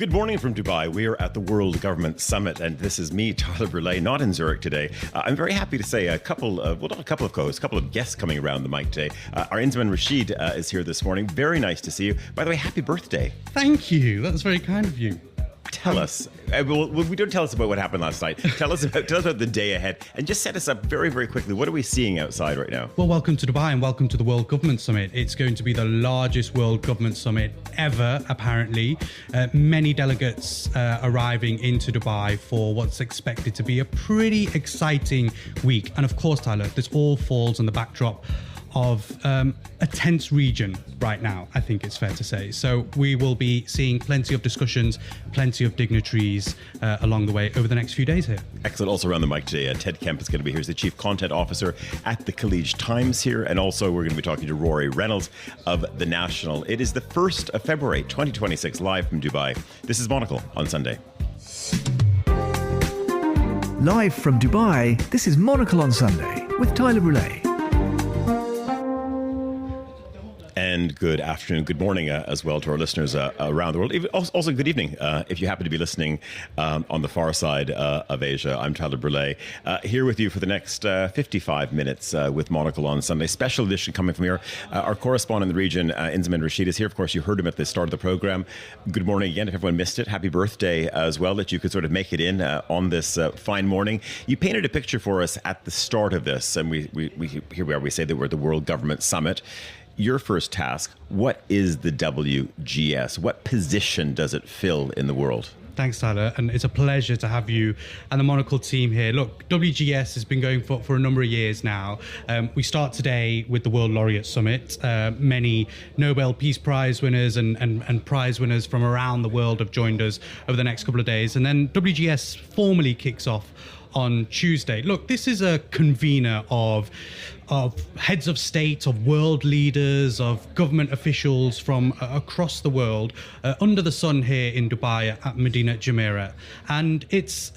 Good morning from Dubai. We are at the World Government Summit, and this is me, Tyler Brûlé, not in Zurich today. I'm very happy to say not a couple of co-hosts, a couple of guests coming around the mic today. Our Inzamam Rashid is here this morning. Very nice to see you. By the way, happy birthday. Thank you. That's very kind of you. Tell us. We don't tell us about what happened last night. Tell us about the day ahead, and just set us up very, very quickly. What are we seeing outside right now? Well, welcome to Dubai and welcome to the World Government Summit. It's going to be the largest World Government Summit ever, apparently. Many delegates arriving into Dubai for what's expected to be a pretty exciting week. And of course, Tyler, this all falls on the backdrop of a tense region right now, I think it's fair to say. So we will be seeing plenty of discussions, plenty of dignitaries along the way over the next few days here. Excellent. Also around the mic today, Ted Kemp is going to be here. He's the Chief Content Officer at the Khaleej Times here. And also we're going to be talking to Rory Reynolds of The National. It is the 1st of February, 2026, live from Dubai. This is Monocle on Sunday. Live from Dubai, this is Monocle on Sunday with Tyler Brûlé. And good afternoon, good morning as well to our listeners around the world. Also, good evening if you happen to be listening on the far side of Asia. I'm Tyler Brûlé, here with you for the next 55 minutes with Monocle on Sunday. Special edition coming from here. Our correspondent in the region, Inzamam Rashid, is here. Of course, you heard him at the start of the program. Good morning again. If everyone missed it, happy birthday as well, that you could sort of make it in on this fine morning. You painted a picture for us at the start of this, and here we are. We say that we're at the World Government Summit. Your first task, what is the WGS? What position does it fill in the world? Thanks, Tyler, and it's a pleasure to have you and the Monocle team here. Look, WGS has been going for a number of years now. We start today with the World Laureate Summit. Many Nobel Peace Prize winners and prize winners from around the world have joined us over the next couple of days. And then WGS formally kicks off on Tuesday. Look, this is a convener of heads of state, of world leaders, of government officials from across the world under the sun here in Dubai at Medina Jumeirah. And it's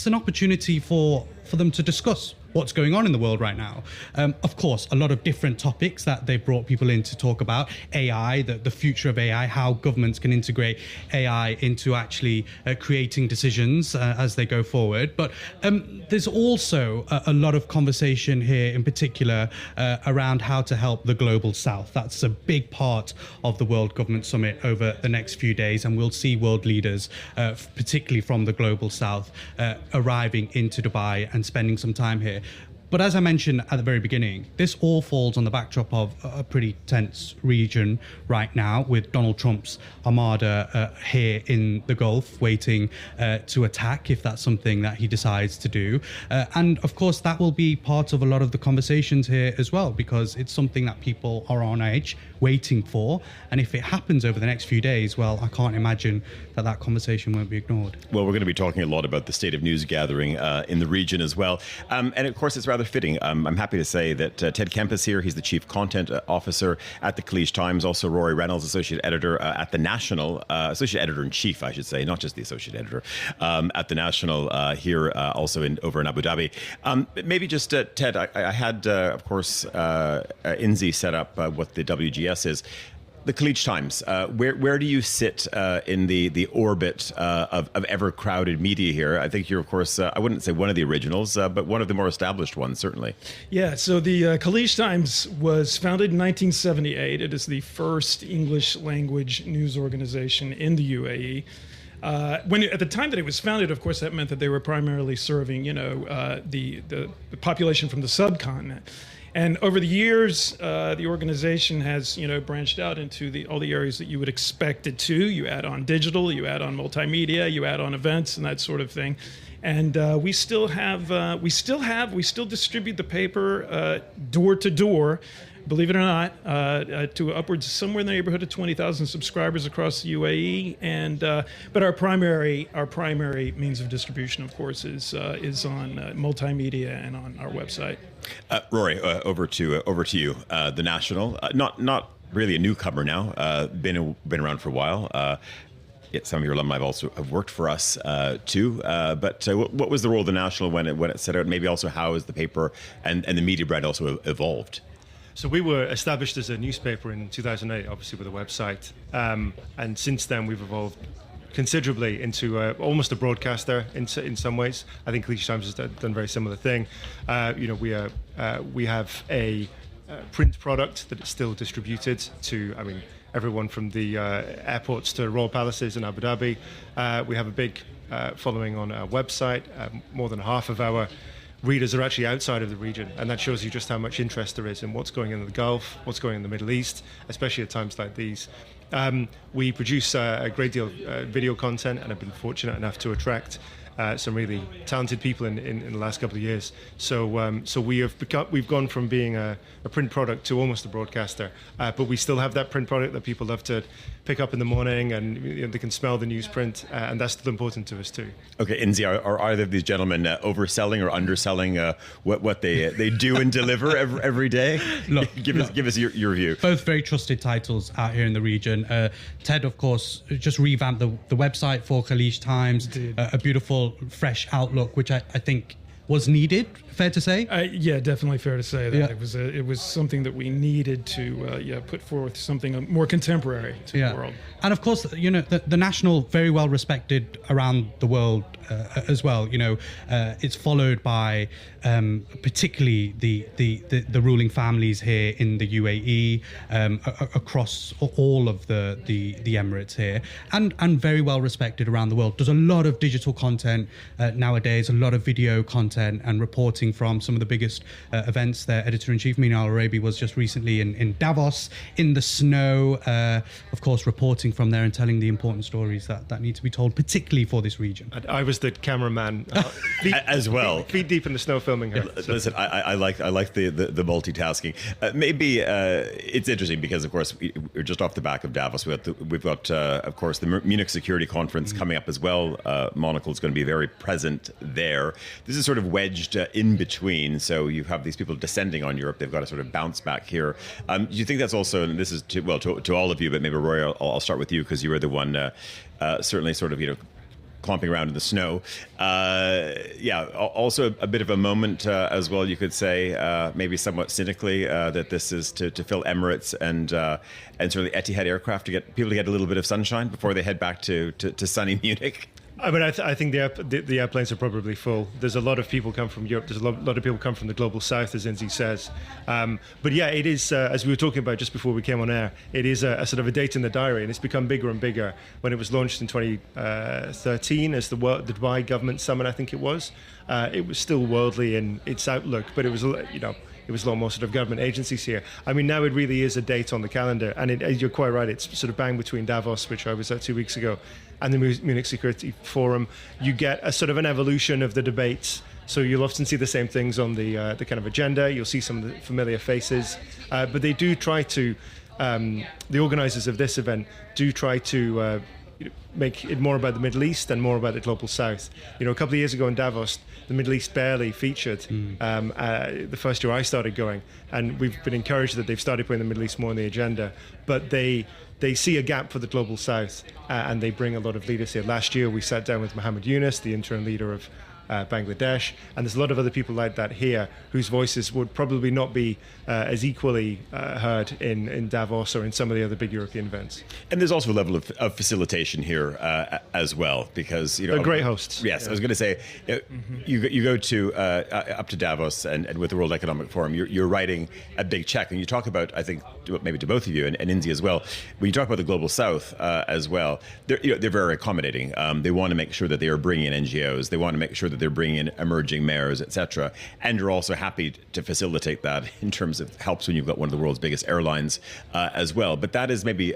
an opportunity for them to discuss what's going on in the world right now. Of course, a lot of different topics that they brought people in to talk about. AI, the future of AI, how governments can integrate AI into actually creating decisions as they go forward. But there's also a lot of conversation here in particular around how to help the global south. That's a big part of the World Government Summit over the next few days, and we'll see world leaders, particularly from the global south, arriving into Dubai and spending some time here. But as I mentioned at the very beginning, this all falls on the backdrop of a pretty tense region right now, with Donald Trump's armada here in the Gulf waiting to attack if that's something that he decides to do. And of course, that will be part of a lot of the conversations here as well, because it's something that people are on edge waiting for. And if it happens over the next few days, well, I can't imagine that conversation won't be ignored. Well, we're going to be talking a lot about the state of news gathering in the region as well. And of course, it's rather fitting. I'm happy to say that Ted Kemp is here. He's the Chief Content Officer at the Khaleej Times. Also, Rory Reynolds, Associate Editor at The National. Associate Editor-in-Chief, I should say, not just the Associate Editor, at The National here also over in Abu Dhabi. Maybe just, Ted, I had, of course, Inzi set up what the WGS is. The Khaleej Times, where do you sit in the orbit of ever-crowded media here? I think you're, of course, I wouldn't say one of the originals, but one of the more established ones, certainly. Yeah, so the Khaleej Times was founded in 1978. It is the first English-language news organization in the UAE. At the time that it was founded, of course, that meant that they were primarily serving, the population from the subcontinent. And over the years, the organization has, branched out into all the areas that you would expect it to. You add on digital, you add on multimedia, you add on events and that sort of thing. And we still distribute the paper door to door, believe it or not, to upwards somewhere in the neighborhood of 20,000 subscribers across the UAE. And but our primary means of distribution, of course, is on multimedia and on our website. Rory, over to you. The National, not really a newcomer now. Been around for a while. Some of your alumni have worked for us too. But what was the role of the National when it set out? Maybe also how has the paper and the media brand also evolved? So we were established as a newspaper in 2008, obviously with a website, and since then we've evolved considerably into almost a broadcaster in some ways. I think Khaleej Times has done a very similar thing. We have a print product that is still distributed to, everyone from the airports to royal palaces in Abu Dhabi. We have a big following on our website. More than half of our readers are actually outside of the region, and that shows you just how much interest there is in what's going on in the Gulf, what's going on in the Middle East, especially at times like these. We produce a great deal of video content, and have been fortunate enough to attract some really talented people in the last couple of years. So we've gone from being a print product to almost a broadcaster, but we still have that print product that people love to pick up in the morning, and they can smell the newsprint, and that's still important to us too. Okay, Inzi, are either of these gentlemen overselling or underselling what they do and deliver every day? Look, give us your view. Both very trusted titles out here in the region. Ted, of course, just revamped the website for Khaleej Times. A beautiful, fresh outlook, which I think was needed. Fair to say? Yeah, definitely fair to say that. Yeah. It was something that we needed to put forth something more contemporary to the world. And of course, the National, very well respected around the world as well. It's followed by particularly the ruling families here in the UAE, across all of the Emirates here, and very well respected around the world. There's a lot of digital content nowadays, a lot of video content and reporting from some of the biggest events. Their editor-in-chief, Mina Al-Arabi, was just recently in Davos in the snow, of course, reporting from there and telling the important stories that need to be told, particularly for this region. I was the cameraman as well. Feet deep in the snow filming her. Yeah, listen, I like the multitasking. Maybe it's interesting because, of course, we're just off the back of Davos. We've got of course, the Munich Security Conference coming up as well. Monocle is going to be very present there. This is sort of wedged in between. So you have these people descending on Europe. They've got to sort of bounce back here. Do you think that's also, and this is to all of you, but maybe Roy, I'll start with you because you were the one certainly sort of clomping around in the snow. Also a bit of a moment as well, you could say, maybe somewhat cynically, that this is to fill Emirates and sort of the Etihad aircraft to get people to get a little bit of sunshine before they head back to sunny Munich. I think the airplanes are probably full. There's a lot of people come from Europe. There's a lot of people come from the global south, as Inzi says. But yeah, it is, as we were talking about just before we came on air, it is a sort of a date in the diary, and it's become bigger and bigger. When it was launched in 2013 as the Dubai Government Summit, I think it was still worldly in its outlook, but it was, it was a lot more sort of government agencies here. Now it really is a date on the calendar, and you're quite right. It's sort of bang between Davos, which I was at 2 weeks ago, and the Munich Security Forum. You get a sort of an evolution of the debates. So you'll often see the same things on the kind of agenda. You'll see some of the familiar faces, but they do try to. The organisers of this event do try to make it more about the Middle East and more about the global South. A couple of years ago in Davos, the Middle East barely featured the first year I started going, and we've been encouraged that they've started putting the Middle East more on the agenda, but they see a gap for the global South, and they bring a lot of leaders here. Last year we sat down with Mohammed Yunus, the interim leader of Bangladesh, and there's a lot of other people like that here whose voices would probably not be as equally heard in Davos or in some of the other big European events. And there's also a level of facilitation here as well, because they're great hosts. Yes, yeah. I was going to say, you go to up to Davos and with the World Economic Forum, you're writing a big check, and you talk about, I think, maybe to both of you and Inzi as well, when you talk about the global South as well, they're very accommodating. They want to make sure that they are bringing in NGOs. They want to make sure that they're bringing in emerging mayors, etc. And you're also happy to facilitate that in terms of helps when you've got one of the world's biggest airlines as well. But that is maybe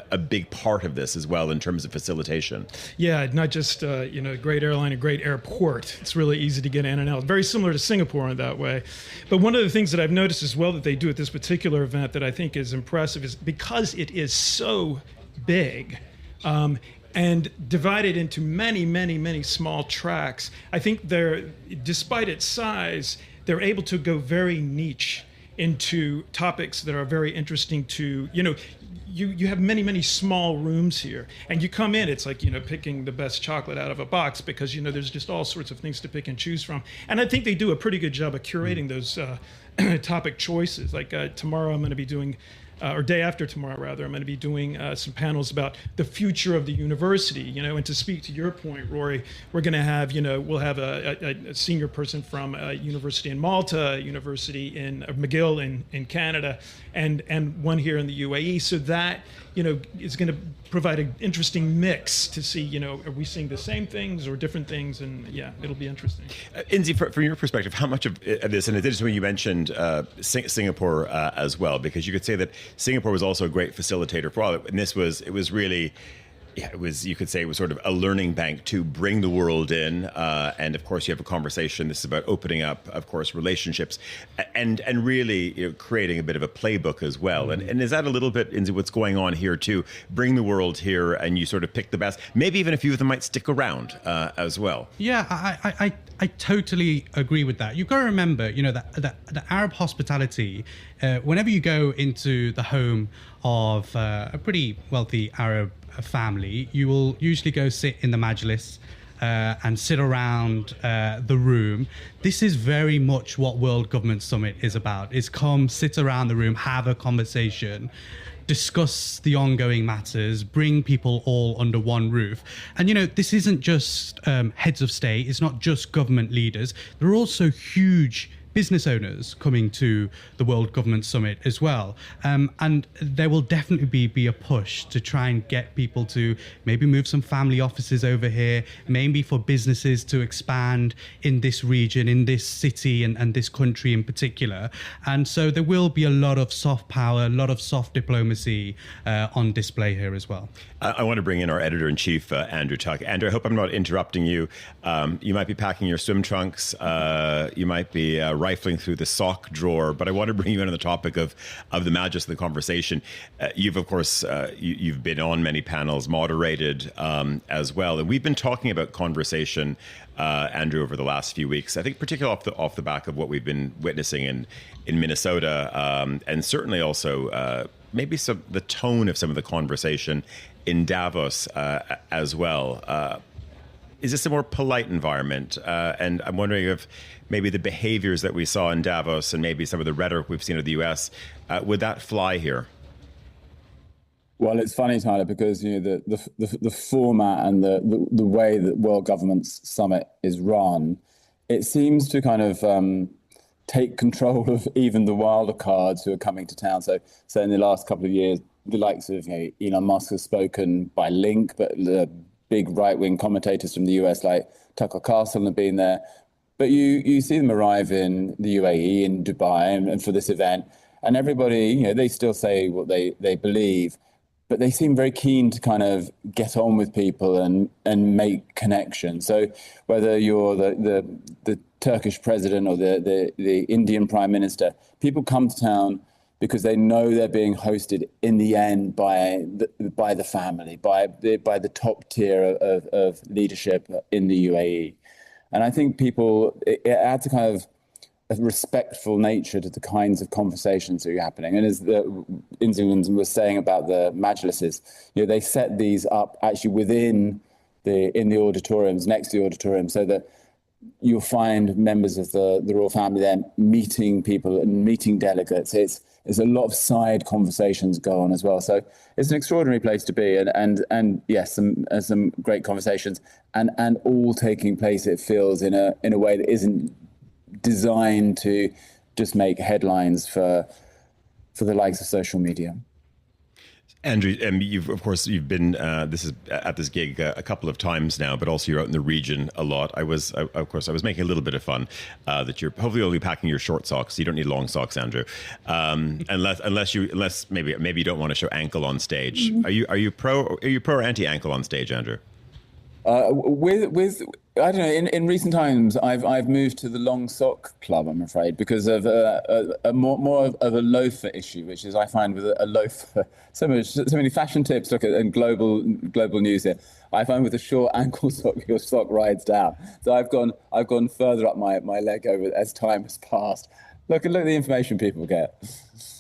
a big part of this as well in terms of facilitation. Yeah, not just a great airline, a great airport. It's really easy to get in and out. Very similar to Singapore in that way. But one of the things that I've noticed as well that they do at this particular event that I think is impressive is because it is so big, and divided into many, many, many small tracks. I think despite its size, they're able to go very niche into topics that are very interesting to, you have many, many small rooms here, and you come in, it's like, picking the best chocolate out of a box because, there's just all sorts of things to pick and choose from. And I think they do a pretty good job of curating those topic choices. Like tomorrow I'm going to be doing or day after tomorrow, rather, I'm going to be doing some panels about the future of the university, and to speak to your point, Rory, we're going to have, we'll have a senior person from a university in Malta, a university in McGill in Canada, and one here in the UAE. So that, is going to provide an interesting mix to see, are we seeing the same things or different things? And yeah, it'll be interesting. Inzi, from your perspective, how much of this, and it is when you mentioned Singapore as well, because you could say that Singapore was also a great facilitator for all of it, and it was really, you could say it was sort of a learning bank to bring the world in. And of course, you have a conversation. This is about opening up, of course, relationships and really creating a bit of a playbook as well. And is that a little bit into what's going on here too? Bring the world here and you sort of pick the best. Maybe even a few of them might stick around as well. Yeah, I totally agree with that. You've got to remember, that the Arab hospitality, whenever you go into the home of a pretty wealthy Arab family, you will usually go sit in the majlis and sit around the room. This is very much what World Government Summit is about. Is come, sit around the room, have a conversation, discuss the ongoing matters, bring people all under one roof. And, this isn't just heads of state. It's not just government leaders. There are also huge business owners coming to the World Government Summit as well. And there will definitely be a push to try and get people to maybe move some family offices over here, maybe for businesses to expand in this region, in this city and this country in particular. And so there will be a lot of soft power, a lot of soft diplomacy on display here as well. I want to bring in our editor-in-chief, Andrew Tuck. Andrew, I hope I'm not interrupting you. You might be packing your swim trunks. You might be rifling through the sock drawer, but I want to bring you in on the topic of the majlis of the conversation. You've, of course, you've been on many panels, moderated as well. And we've been talking about conversation, Andrew, over the last few weeks. I think particularly off the back of what we've been witnessing in Minnesota, and certainly also maybe the tone of some of the conversation in Davos as well. Is this a more polite environment? And I'm wondering if maybe the behaviors that we saw in Davos and maybe some of the rhetoric we've seen in the US, would that fly here? Well, it's funny, Tyler, because the format and the way that World Government Summit is run, it seems to kind of take control of even the wilder cards who are coming to town. So in the last couple of years, the likes of Elon Musk has spoken by link, but the big right-wing commentators from the US like Tucker Carlson have been there. But you see them arrive in the UAE, in Dubai, and for this event, and everybody, they still say what they believe, but they seem very keen to kind of get on with people and make connections. So whether you're the Turkish president or the Indian prime minister, people come to town because they know they're being hosted in the end by the family, by the top tier of leadership in the UAE. And I think it adds a kind of a respectful nature to the kinds of conversations that are happening. And as Inzi was saying about the majlises, they set these up actually in the auditoriums, next to the auditorium, so that you'll find members of the royal family there meeting people and meeting delegates. There's a lot of side conversations go on as well. So it's an extraordinary place to be. And yes, some great conversations and all taking place, it feels, in a way that isn't designed to just make headlines for the likes of social media. Andrew, you've been this is at this gig a couple of times now, but also you're out in the region a lot. I was making a little bit of fun that you're hopefully only packing your short socks. You don't need long socks, Andrew, unless maybe you don't want to show ankle on stage. Mm-hmm. Are you pro or anti ankle on stage, Andrew? With I don't know. In recent times, I've moved to the long sock club, I'm afraid, because of a more of a loafer issue, which is I find with a loafer so many fashion tips. Look at and global news here. I find with a short ankle sock, your sock rides down. So I've gone further up my leg over as time has passed. Look at the information people get.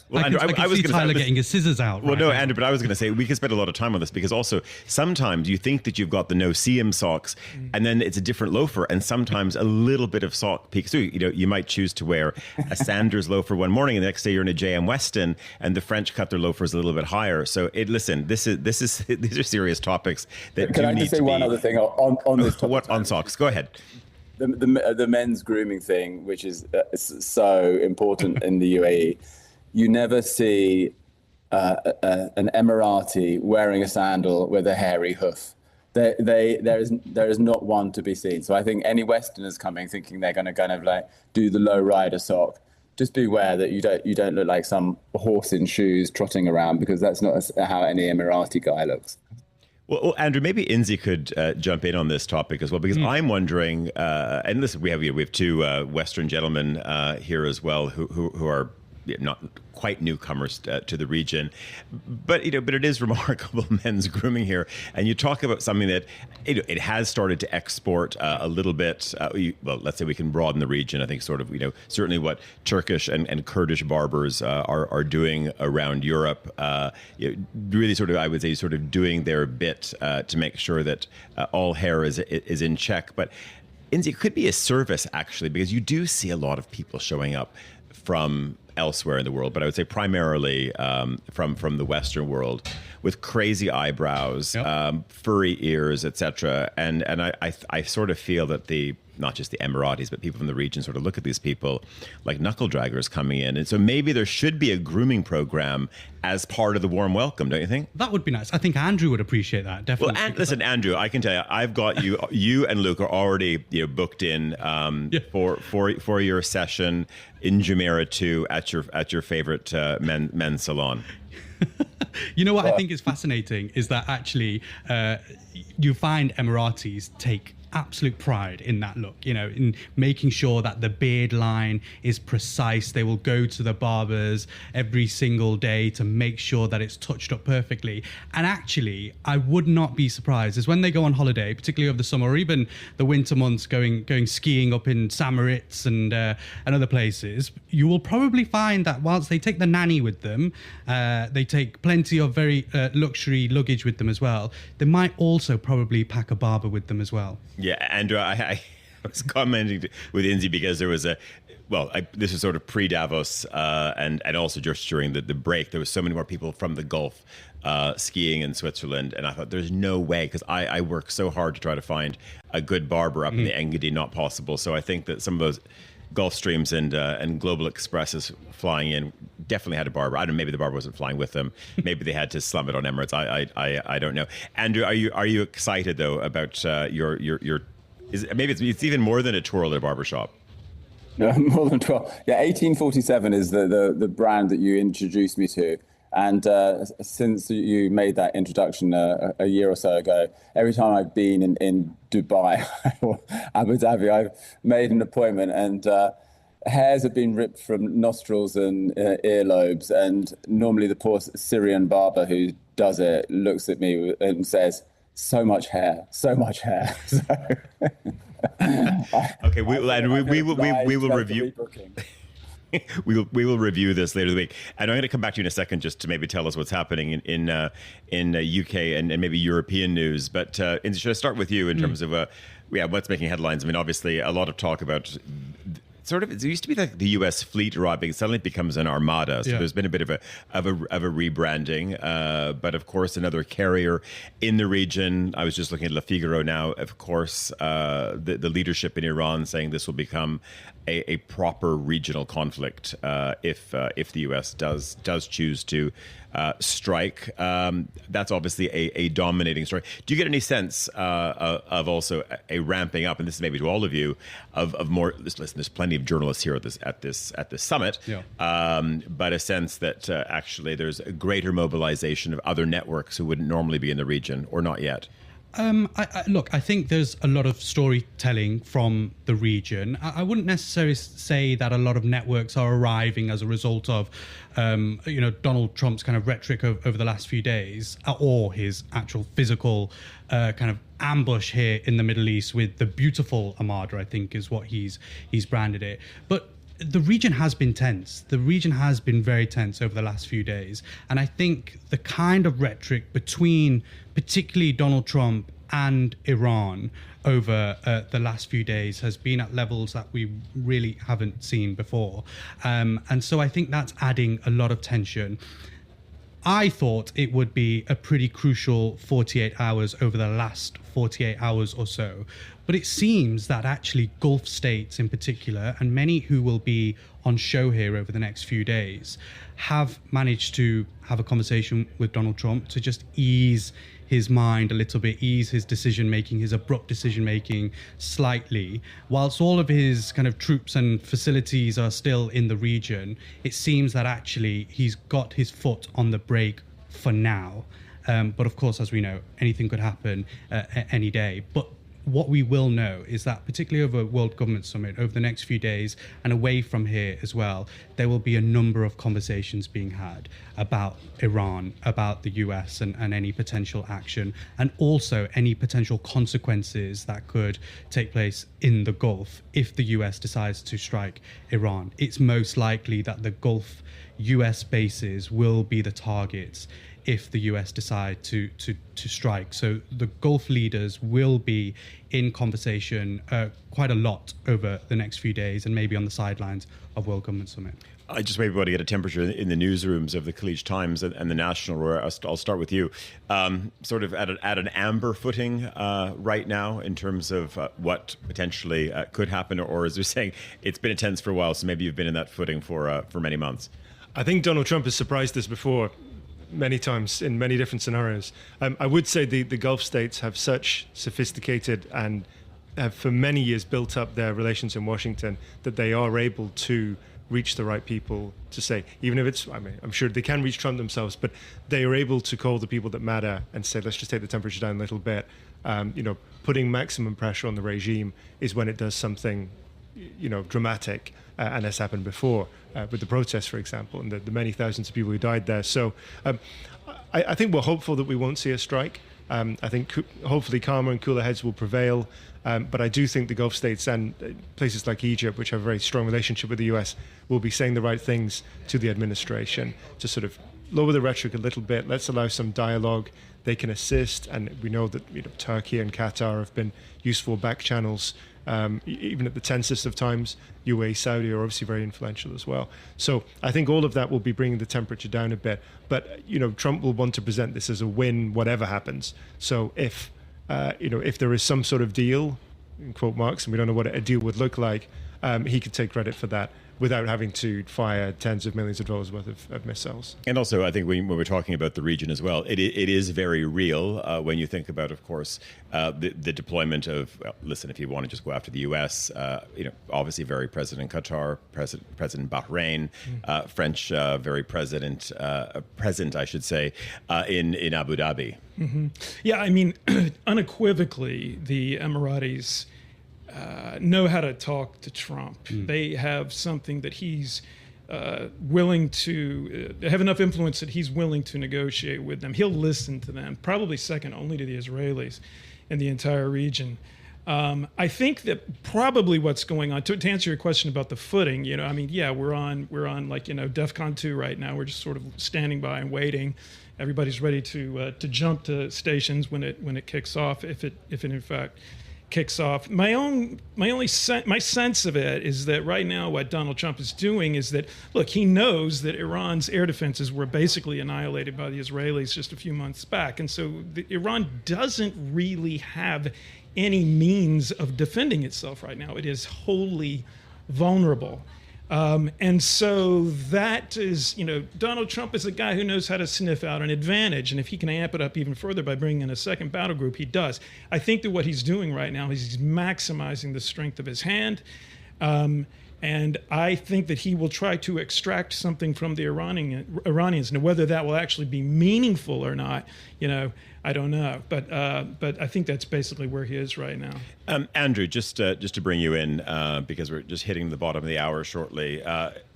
Well, I can see Tyler getting his scissors out. Well, right no, now. Andrew, but I was going to say we could spend a lot of time on this because also sometimes you think that you've got the no-seam socks and then it's a different loafer, and sometimes a little bit of sock peeks through. You know, you might choose to wear a Sanders loafer one morning and the next day you're in a J.M. Weston and the French cut their loafers a little bit higher. So listen, this is these are serious topics that Can do I need just say to one be other thing on this topic? what on socks. Go ahead. The men's grooming thing, which is so important in the UAE. You never see an Emirati wearing a sandal with a hairy hoof. There is not one to be seen. So I think any Westerners coming thinking they're going to kind of like do the low rider sock, just beware that you don't look like some horse in shoes trotting around, because that's not how any Emirati guy looks. Well, Andrew, maybe Inzi could jump in on this topic as well, because I'm wondering, and listen, we have two Western gentlemen here as well who are not quite newcomers to the region, but it is remarkable men's grooming here. And you talk about something that it has started to export a little bit. Well, let's say we can broaden the region. I think sort of certainly what Turkish and Kurdish barbers are doing around Europe. Really sort of, I would say, sort of doing their bit to make sure that all hair is in check. But Inzi, it could be a service actually, because you do see a lot of people showing up from elsewhere in the world, but I would say primarily from the Western world, with crazy eyebrows, furry ears, etc. And I sort of feel that not just the Emiratis, but people from the region sort of look at these people like knuckle draggers coming in. And so maybe there should be a grooming program as part of the warm welcome, don't you think? That would be nice. I think Andrew would appreciate that, definitely. Well, listen, Andrew, I can tell you, I've got you and Luke are already booked in for your session in Jumeirah 2 at your favorite men's salon. You know what I think is fascinating is that actually you find Emiratis take absolute pride in that look, in making sure that the beard line is precise. They will go to the barbers every single day to make sure that it's touched up perfectly. And actually, I would not be surprised is when they go on holiday, particularly over the summer or even the winter months, going skiing up in Samoritz and other places, you will probably find that whilst they take the nanny with them, they take plenty of very luxury luggage with them as well. They might also probably pack a barber with them as well. Yeah, Andrew, I was commenting with Inzi because there was this is sort of pre-Davos and also just during the break, there was so many more people from the Gulf skiing in Switzerland. And I thought there's no way, because I work so hard to try to find a good barber up in the Engadine, not possible. So I think that some of those Gulfstreams and Global Expresses flying in definitely had a barber. I don't know, maybe the barber wasn't flying with them. Maybe they had to slum it on Emirates. I don't know. Andrew, are you excited though about your maybe it's even more than a tour at a barbershop? No, more than 12. Yeah, 1847 is the brand that you introduced me to. And since you made that introduction a year or so ago, every time I've been in Dubai or Abu Dhabi, I've made an appointment, and hairs have been ripped from nostrils and earlobes. And normally the poor Syrian barber who does it looks at me and says, so much hair. So, okay, we will review. We will review this later in the week, and I'm going to come back to you in a second just to maybe tell us what's happening in UK and maybe European news. But should I start with you in terms of what's making headlines? I mean, obviously a lot of talk about sort of, it used to be like the U.S. fleet arriving, suddenly it becomes an armada. So there's been a bit of a rebranding, but of course another carrier in the region. I was just looking at Le Figaro now. Of course, the leadership in Iran saying this will become a proper regional conflict if the U.S. does choose to strike. That's obviously a dominating story. Do you get any sense of also a ramping up, and this is maybe to all of you, of more? Listen, there's plenty of journalists here at this summit, but a sense that actually there's a greater mobilization of other networks who wouldn't normally be in the region, or not yet. I think there's a lot of storytelling from the region. I wouldn't necessarily say that a lot of networks are arriving as a result of, Donald Trump's kind of rhetoric over the last few days, or his actual physical kind of ambush here in the Middle East with the beautiful Armada, I think is what he's branded it. But the region has been tense. The region has been very tense over the last few days. And I think the kind of rhetoric between particularly Donald Trump and Iran over the last few days has been at levels that we really haven't seen before. And so I think that's adding a lot of tension. I thought it would be a pretty crucial 48 hours over the last 48 hours or so. But it seems that actually Gulf states in particular, and many who will be on show here over the next few days, have managed to have a conversation with Donald Trump to just ease his mind a little bit, ease his decision-making, his abrupt decision-making slightly. Whilst all of his kind of troops and facilities are still in the region, it seems that actually he's got his foot on the brake for now. But of course, as we know, anything could happen any day. But what we will know is that particularly over World Government Summit, over the next few days and away from here as well, there will be a number of conversations being had about Iran, about the US and any potential action, and also any potential consequences that could take place in the Gulf if the US decides to strike Iran. It's most likely that the Gulf US bases will be the targets if the US decide to strike. So the Gulf leaders will be in conversation quite a lot over the next few days and maybe on the sidelines of World Government Summit. I just maybe want to get a temperature in the newsrooms of the Khaleej Times and the National, where I'll start with you. Sort of at an amber footing right now in terms of what potentially could happen, or as you're saying, it's been intense for a while, so maybe you've been in that footing for many months. I think Donald Trump has surprised us before many times in many different scenarios. I would say the Gulf states have such sophisticated and have for many years built up their relations in Washington that they are able to reach the right people to say, even if it's, I mean, I'm sure they can reach Trump themselves, but they are able to call the people that matter and say, let's just take the temperature down a little bit. Putting maximum pressure on the regime is when it does something, dramatic, and has happened before with the protests, for example, and the many thousands of people who died there. So I think we're hopeful that we won't see a strike. I think hopefully calmer and cooler heads will prevail. But I do think the Gulf states and places like Egypt, which have a very strong relationship with the US, will be saying the right things to the administration to sort of lower the rhetoric a little bit. Let's allow some dialogue. They can assist. And we know that Turkey and Qatar have been useful back channels. Even at the tensest of times, UAE, Saudi are obviously very influential as well. So I think all of that will be bringing the temperature down a bit. But, Trump will want to present this as a win, whatever happens. So if there is some sort of deal, in quote marks, and we don't know what a deal would look like, he could take credit for that without having to fire tens of millions of dollars worth of missiles. And also, I think when we're talking about the region as well, it is very real when you think about, of course, the deployment of, listen, if you want to just go after the U.S., obviously very present in Qatar, present in Bahrain, French very present, I should say, in Abu Dhabi. Mm-hmm. Yeah, I mean, unequivocally, the Emiratis know how to talk to Trump. They have something that he's willing to, have enough influence that he's willing to negotiate with them. He'll listen to them, probably second only to the Israelis in the entire region. I think that probably what's going on, to answer your question about the footing, we're on like, DEFCON 2 right now. We're just sort of standing by and waiting. Everybody's ready to jump to stations when it kicks off, if it in fact kicks off. My sense of it is that right now what Donald Trump is doing is that, look, he knows that Iran's air defenses were basically annihilated by the Israelis just a few months back. And so Iran doesn't really have any means of defending itself right now. It is wholly vulnerable. And so that is, Donald Trump is a guy who knows how to sniff out an advantage. And if he can amp it up even further by bringing in a second battle group, he does. I think that what he's doing right now is he's maximizing the strength of his hand. And I think that he will try to extract something from the Iranians. Now, whether that will actually be meaningful or not, I don't know, but I think that's basically where he is right now. Andrew, just to bring you in, because we're just hitting the bottom of the hour shortly.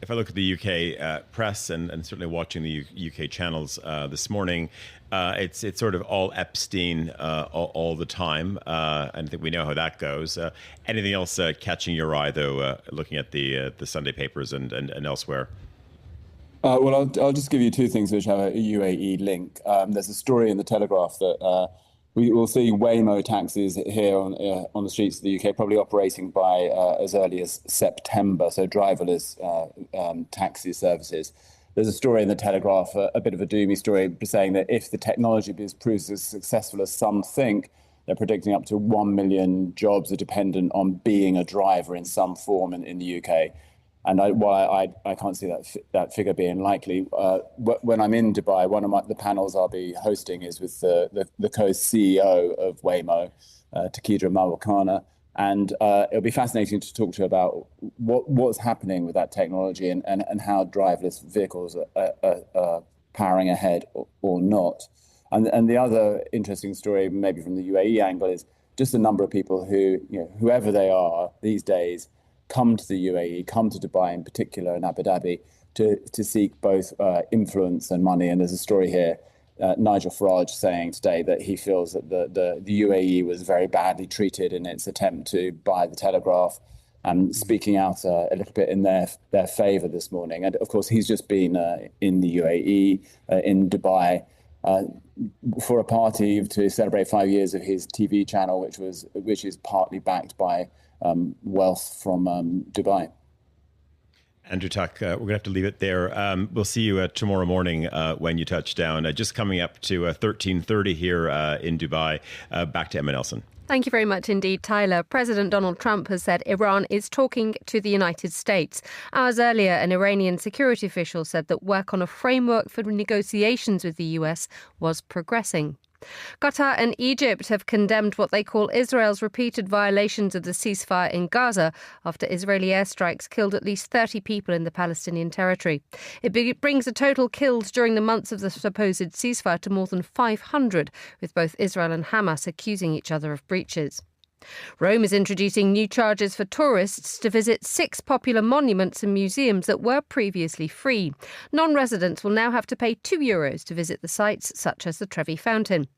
If I look at the UK press and certainly watching the UK channels this morning, it's sort of all Epstein all the time, and I think we know how that goes. Anything else catching your eye, though, looking at the Sunday papers and elsewhere? Well, I'll just give you two things which have a UAE link. There's a story in the Telegraph that we will see Waymo taxis here on the streets of the UK, probably operating by as early as September, so driverless taxi services. There's a story in the Telegraph, a bit of a doomy story, saying that if the technology proves as successful as some think, they're predicting up to 1 million jobs are dependent on being a driver in some form in the UK. And while I can't see that figure being likely, when I'm in Dubai, one of the panels I'll be hosting is with the co-CEO of Waymo, Takidra Malwakana. And it'll be fascinating to talk to you about what's happening with that technology and how driverless vehicles are powering ahead or not. And the other interesting story, maybe from the UAE angle, is just the number of people who, whoever they are these days, come to the UAE, come to Dubai in particular, and Abu Dhabi, to seek both influence and money. And there's a story here, Nigel Farage saying today that he feels that the UAE was very badly treated in its attempt to buy the Telegraph, and speaking out a little bit in their favour this morning. And of course, he's just been in the UAE, in Dubai, for a party to celebrate 5 years of his TV channel, which is partly backed by wealth from Dubai. Andrew Tuck, we're going to have to leave it there. We'll see you tomorrow morning when you touch down. Just coming up to 13:30 here in Dubai. Back to Emma Nelson. Thank you very much indeed, Tyler. President Donald Trump has said Iran is talking to the United States. Hours earlier, an Iranian security official said that work on a framework for negotiations with the US was progressing. Qatar and Egypt have condemned what they call Israel's repeated violations of the ceasefire in Gaza after Israeli airstrikes killed at least 30 people in the Palestinian territory. It brings the total killed during the months of the supposed ceasefire to more than 500, with both Israel and Hamas accusing each other of breaches. Rome is introducing new charges for tourists to visit 6 popular monuments and museums that were previously free. Non-residents will now have to pay €2 to visit the sites, such as the Trevi Fountain.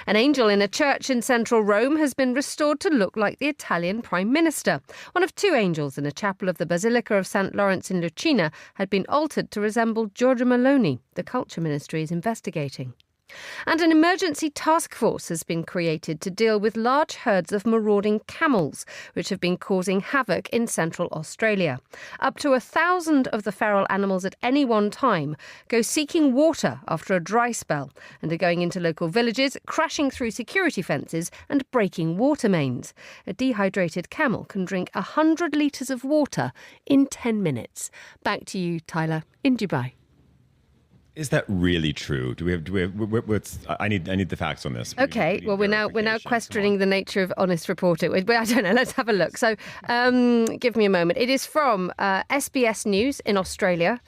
An angel in a church in central Rome has been restored to look like the Italian Prime Minister. One of 2 angels in a chapel of the Basilica of St. Lawrence in Lucina had been altered to resemble Giorgia Meloni. The Culture Ministry is investigating. And an emergency task force has been created to deal with large herds of marauding camels, which have been causing havoc in central Australia. Up to 1,000 of the feral animals at any one time go seeking water after a dry spell and are going into local villages, crashing through security fences and breaking water mains. A dehydrated camel can drink 100 litres of water in 10 minutes. Back to you, Tyler, in Dubai. Is that really true? Do we have? I need the facts on this. Okay. Well, we're now questioning the nature of honest reporting. I don't know. Let's have a look. So, give me a moment. It is from SBS News in Australia.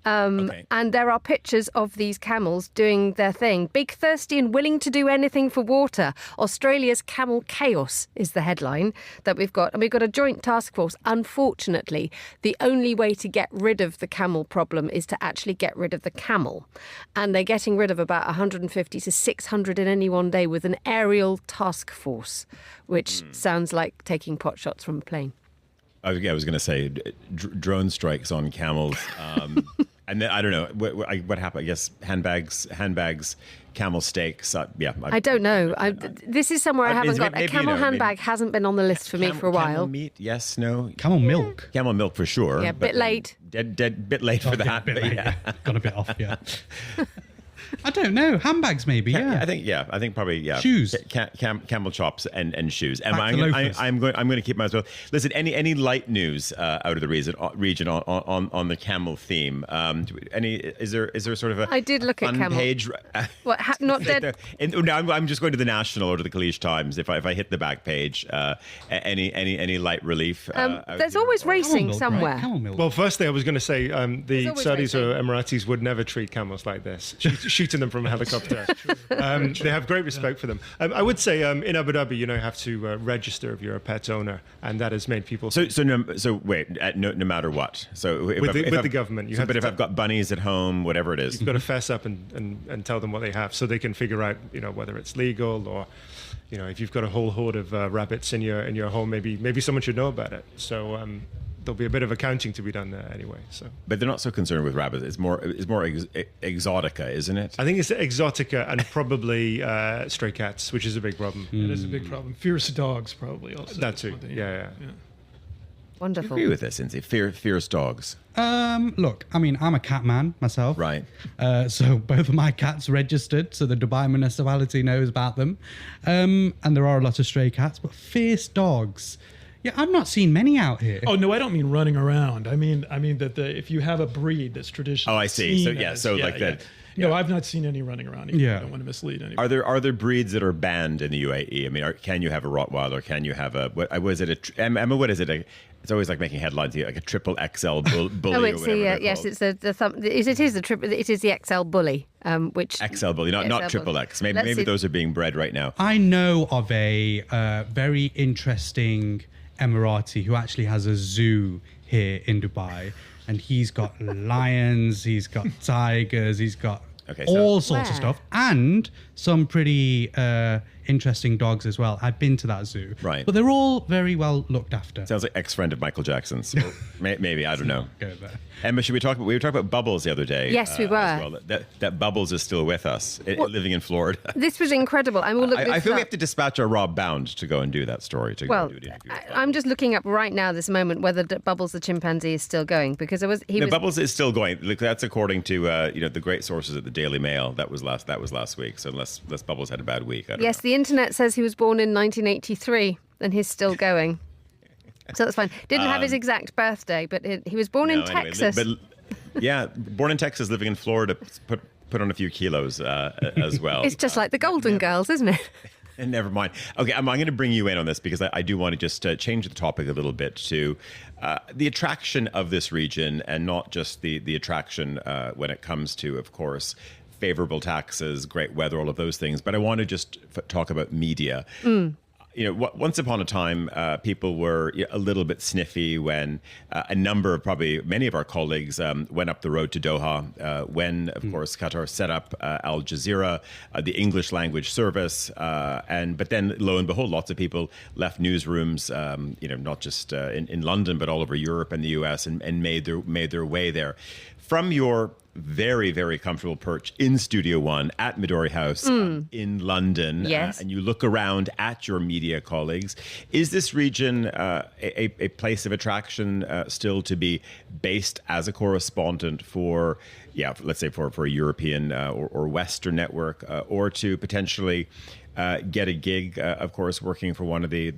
And there are pictures of these camels doing their thing. Big, thirsty and willing to do anything for water. Australia's camel chaos is the headline that we've got. And we've got a joint task force. Unfortunately, the only way to get rid of the camel problem is to actually get rid of the camel. And they're getting rid of about 150 to 600 in any one day with an aerial task force, which sounds like taking pot shots from a plane. I was going to say drone strikes on camels. And then, I don't know what happened. I guess handbags, camel steaks. I don't know. This is somewhere I haven't got. A camel handbag hasn't been on the list for me for a while. Camel meat, yes, no. Camel milk. Camel milk for sure. Yeah, bit late. Bit late for that. Bit late, yeah. Got a bit off, yeah. I don't know. Handbags, maybe. I think probably. Shoes. Camel chops and shoes. And I'm going to keep my as well. Listen, any light news out of the region on the camel theme? Is there sort of a? I did look at camel page. What? Not dead. No, I'm just going to the National or to the Khaleej Times. If I hit the back page, any light relief? There's always racing milk, somewhere. Right? Camel milk. Well, firstly, I was going to say the Saudis or Emiratis would never treat camels like this. shooting them from a helicopter. They have great respect for them. I would say in Abu Dhabi, you have to register if you're a pet owner, and that has made people. So wait, no matter what. So with the government, but if I've got bunnies at home, whatever it is, you've got to fess up and tell them what they have, so they can figure out whether it's legal or. If you've got a whole horde of rabbits in your home, maybe someone should know about it. So there'll be a bit of accounting to be done there anyway. So, but they're not so concerned with rabbits. It's more exotica, isn't it? I think it's exotica and probably stray cats, which is a big problem. It is a big problem. Fierce dogs probably also. That too. Yeah. Wonderful. I agree with this, Inzi. Fierce dogs. Look, I mean, I'm a cat man myself. Right. So both of my cats registered, so the Dubai municipality knows about them. And there are a lot of stray cats, but fierce dogs. Yeah, I've not seen many out here. Oh no, I don't mean running around. I mean that if you have a breed that's traditionally. Oh, I see. So that. Yeah. No, I've not seen any running around either. I don't want to mislead anyone. Are there breeds that are banned in the UAE? I mean, can you have a Rottweiler? Can you have Emma? What is it? It's always like making headlines here, like a triple XL bully. Oh, it's it is the XL bully, which XL bully, not triple X. Maybe those are being bred right now. I know of a very interesting Emirati who actually has a zoo here in Dubai, and he's got lions, he's got tigers, he's got all sorts of stuff, and some pretty interesting dogs as well. I've been to that zoo, right? But they're all very well looked after. Sounds like ex-friend of Michael Jackson's. Maybe, I don't know. Go there. Emma, we were talking about Bubbles the other day. Yes, we were. Well. That Bubbles is still with us, living in Florida. This was incredible. I feel we have to dispatch our Rob Bound to go and do that story. I'm just looking up right now this moment whether Bubbles the chimpanzee is still going, because Bubbles is still going. Look, that's according to the great sources at the Daily Mail. That was last week. So unless Bubbles had a bad week, yes, the internet says he was born in 1983 and he's still going. So that's fine. Didn't have his exact birthday, but he was born in Texas. Born in Texas, living in Florida, put on a few kilos as well. It's just like the Golden Girls, isn't it? And never mind. Okay, I'm going to bring you in on this because I do want to just change the topic a little bit to the attraction of this region, and not just the attraction when it comes to, of course, favorable taxes, great weather, all of those things. But I want to just talk about media. Once upon a time, people were a little bit sniffy when many of our colleagues went up the road to Doha when, of course, Qatar set up Al Jazeera, the English language service. But then, lo and behold, lots of people left newsrooms, not just in London, but all over Europe and the US, and made their way there. From your very, very comfortable perch in Studio One at Midori House in London, yes. And you look around at your media colleagues, is this region a place of attraction still to be based as a correspondent for, let's say for a European or Western network, or to potentially get a gig, of course, working for one of the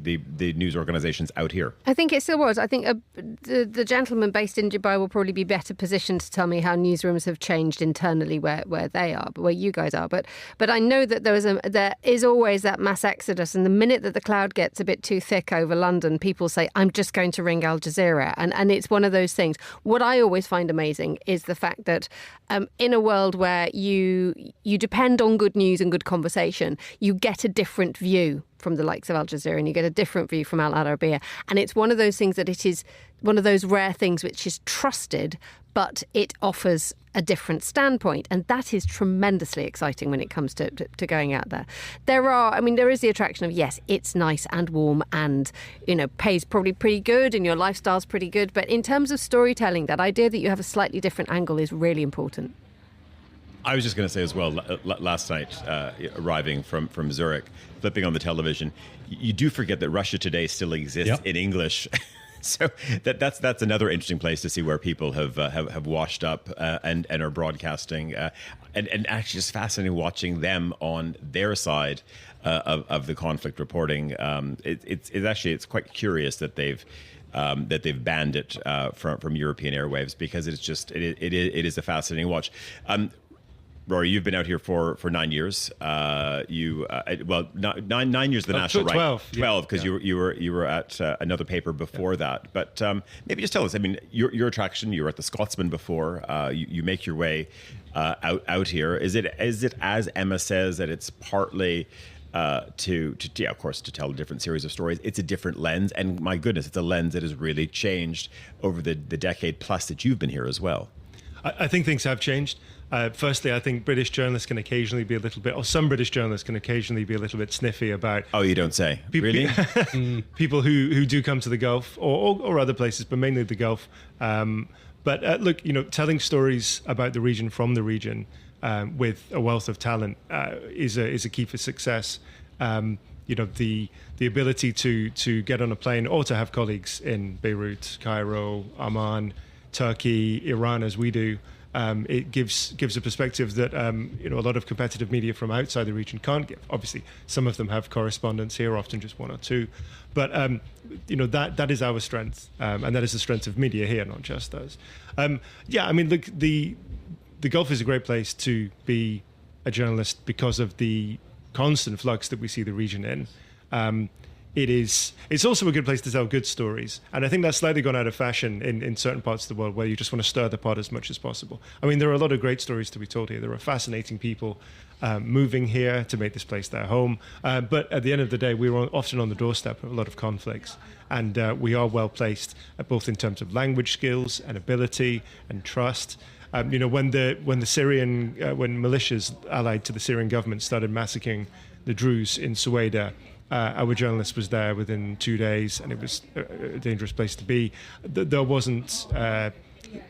news organizations out here? I think it still was. I think the gentleman based in Dubai will probably be better positioned to tell me how newsrooms have changed internally where they are, where you guys are. But I know that there is always that mass exodus, and the minute that the cloud gets a bit too thick over London, people say, I'm just going to ring Al Jazeera. And it's one of those things. What I always find amazing is the fact that in a world where you depend on good news and good conversation, you get a different view from the likes of Al Jazeera, and you get a different view from Al Arabiya. And it's one of those things that it is one of those rare things which is trusted, but it offers a different standpoint. And that is tremendously exciting when it comes to going out there. There is the attraction of, yes, it's nice and warm and, pays probably pretty good and your lifestyle's pretty good. But in terms of storytelling, that idea that you have a slightly different angle is really important. I was just going to say as well, last night, arriving from Zurich, flipping on the television, you do forget that Russia Today still exists in English. So that's another interesting place to see where people have washed up and are broadcasting. And actually just fascinating watching them on their side of the conflict reporting. It's quite curious that they've banned it from European airwaves, because it is a fascinating watch. Rory, you've been out here for 9 years. Nine years the national, 12, right? 12, because you were at another paper before that. But maybe just tell us. I mean, your attraction. You were at the Scotsman before. You make your way out here. Is it as Emma says that it's partly of course, to tell a different series of stories. It's a different lens, and my goodness, it's a lens that has really changed over the decade plus that you've been here as well. I think things have changed. Firstly, I think British journalists can occasionally be a little bit, or some British journalists can occasionally be a little bit sniffy about. Oh, you don't say. Really? People who do come to the Gulf or other places, but mainly the Gulf. But look, telling stories about the region from the region with a wealth of talent is a key for success. The ability to get on a plane or to have colleagues in Beirut, Cairo, Amman, Turkey, Iran, as we do, it gives a perspective that a lot of competitive media from outside the region can't give. Obviously, some of them have correspondents here, often just one or two, but that is our strength, and that is the strength of media here, not just us. Look, the Gulf is a great place to be a journalist because of the constant flux that we see the region in. It's also a good place to tell good stories. And I think that's slightly gone out of fashion in certain parts of the world where you just want to stir the pot as much as possible. I mean, there are a lot of great stories to be told here. There are fascinating people moving here to make this place their home. But at the end of the day, we're often on the doorstep of a lot of conflicts. And we are well placed, both in terms of language skills and ability and trust. When militias allied to the Syrian government started massacring the Druze in Sueda, our journalist was there within 2 days, and it was a dangerous place to be. There wasn't, I'm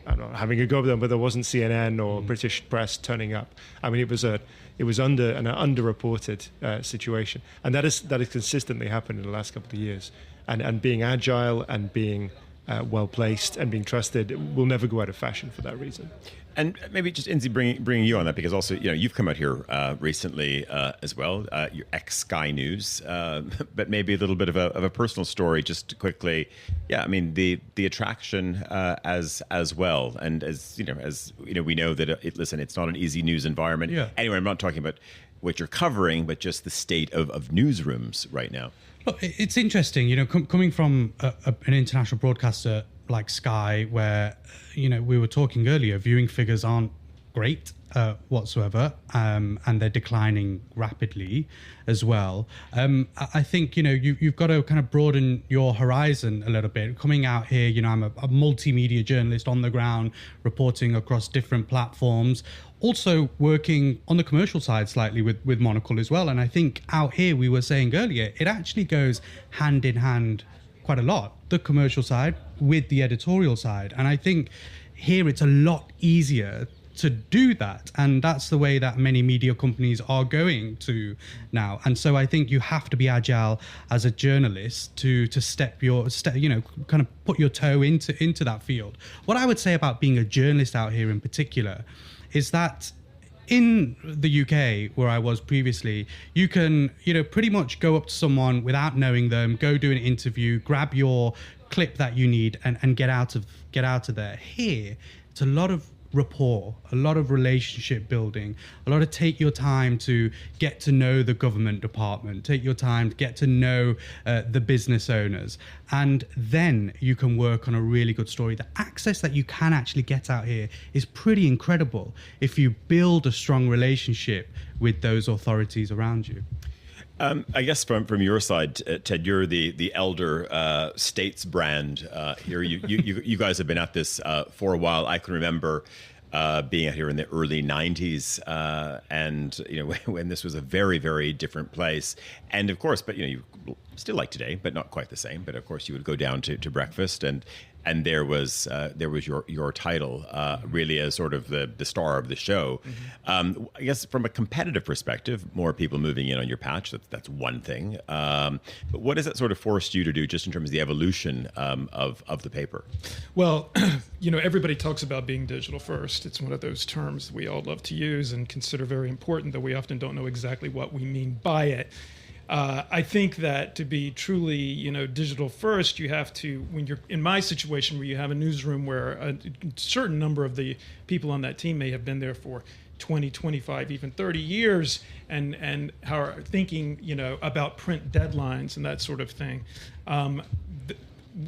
not having a go with them, but there wasn't CNN or British press turning up. I mean, it was an underreported situation, and that has consistently happened in the last couple of years. And being agile and being well placed and being trusted will never go out of fashion for that reason. And maybe just Inzi bringing you on that, because also you've come out here recently as well. You're ex-Sky News, but maybe a little bit of a personal story, just quickly. Yeah, I mean the attraction as well, and as we know that it's not an easy news environment. Yeah. Anyway, I'm not talking about what you're covering, but just the state of newsrooms right now. Look, it's interesting, coming from an international broadcaster like Sky, where we were talking earlier, viewing figures aren't great whatsoever, and they're declining rapidly as well. I think you've got to kind of broaden your horizon a little bit. Coming out here, I'm a multimedia journalist on the ground, reporting across different platforms. Also working on the commercial side slightly with Monocle as well. And I think out here, we were saying earlier, it actually goes hand in hand quite a lot, the commercial side with the editorial side. And I think here it's a lot easier to do that. And that's the way that many media companies are going to now. And so I think you have to be agile as a journalist to kind of put your toe into that field. What I would say about being a journalist out here in particular is that in the UK, where I was previously, you can, pretty much go up to someone without knowing them, go do an interview, grab your clip that you need, and get out of there. Here, it's a lot of rapport, a lot of relationship building, a lot of take your time to get to know the government department, take your time to get to know the business owners, and then you can work on a really good story. The access that you can actually get out here is pretty incredible if you build a strong relationship with those authorities around you. I guess from your side, Ted, you're the elder states brand here. You guys have been at this for a while. I can remember being out here in the early 90s, and when this was a very, very different place. And of course, but you still like today, but not quite the same. But of course, you would go down to breakfast, and there was your title really as sort of the star of the show. Mm-hmm. I guess from a competitive perspective, more people moving in on your patch, that's one thing. But what has that sort of forced you to do, just in terms of the evolution of the paper? Well, everybody talks about being digital first. It's one of those terms we all love to use and consider very important, though we often don't know exactly what we mean by it. I think that to be truly, digital first, you have to, when you're in my situation where you have a newsroom where a certain number of the people on that team may have been there for 20, 25, even 30 years and how are thinking, about print deadlines and that sort of thing.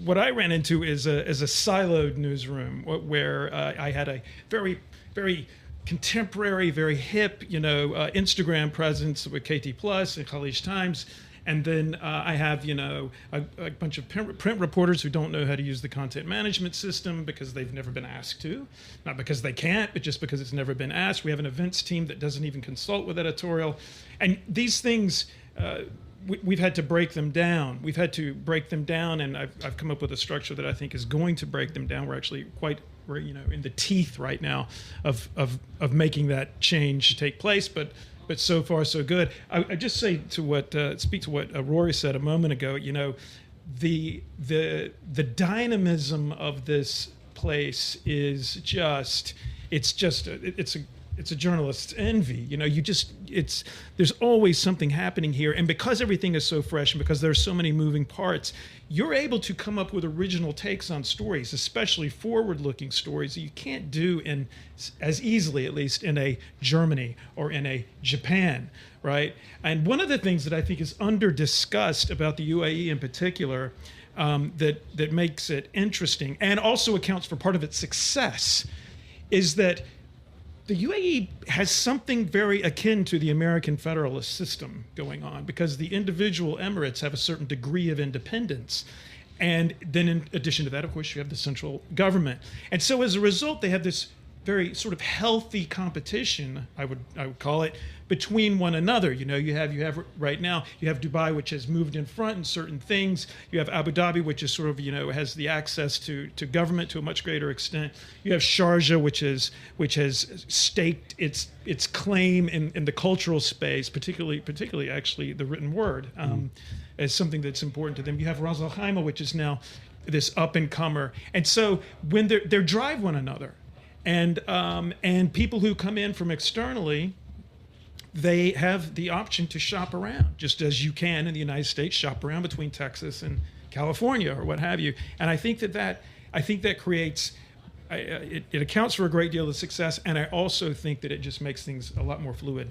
What I ran into is a siloed newsroom where I had a very, very contemporary, very hip, Instagram presence with KT Plus and Khaleej Times. And then I have, a bunch of print reporters who don't know how to use the content management system because they've never been asked to. Not because they can't, but just because it's never been asked. We have an events team that doesn't even consult with editorial. And these things, we've had to break them down. We've had to break them down, and I've come up with a structure that I think is going to break them down. We're actually we're in the teeth right now of making that change take place, but so far so good. I just say speak to what Rory said a moment ago. The dynamism of this place is just it's a journalist's envy. There's always something happening here, and because everything is so fresh and because there's so many moving parts, you're able to come up with original takes on stories, especially forward-looking stories that you can't do as easily, at least in a Germany or in a Japan, right? And one of the things that I think is under-discussed about the UAE in particular, that makes it interesting and also accounts for part of its success, is that the UAE has something very akin to the American federalist system going on, because the individual emirates have a certain degree of independence. And then in addition to that, of course, you have the central government. And so as a result, they have this very sort of healthy competition, I would call it, between one another. You have right now, you have Dubai, which has moved in front in certain things. You have Abu Dhabi, which is sort of, has the access to government to a much greater extent. You have Sharjah, which has staked its claim in the cultural space, particularly actually the written word, as something that's important to them. You have Ras Al Khaimah, which is now this up and comer. And so when they drive one another, and people who come in from externally, they have the option to shop around, just as you can in the United States shop around between Texas and California or what have you. And I think that creates, it accounts for a great deal of success, and I also think that it just makes things a lot more fluid.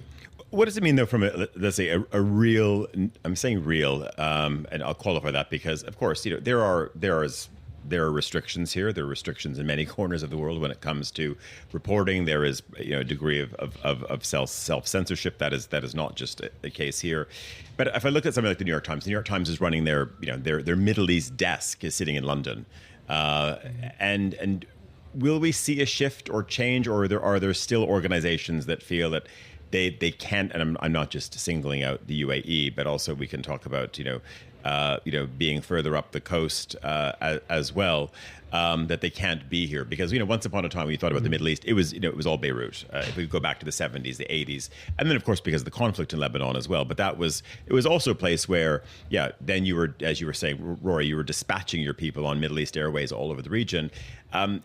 What does it mean, though, from let's say a real? I'm saying real, and I'll qualify that because, of course, there are restrictions here. There are restrictions in many corners of the world when it comes to reporting. There is a degree of self-censorship that is not just the case here. But if I look at something like the New York Times is running their Middle East desk is sitting in London, and will we see a shift or change, or are there still organizations that feel that they can't? And I'm not just singling out the UAE, but also we can talk about being further up the coast as well, that they can't be here because once upon a time when you thought about the Middle East, it was all Beirut. If we go back to the 70s, the 80s, and then of course because of the conflict in Lebanon as well. But it was also a place where then you were, as you were saying, Rory, you were dispatching your people on Middle East airways all over the region.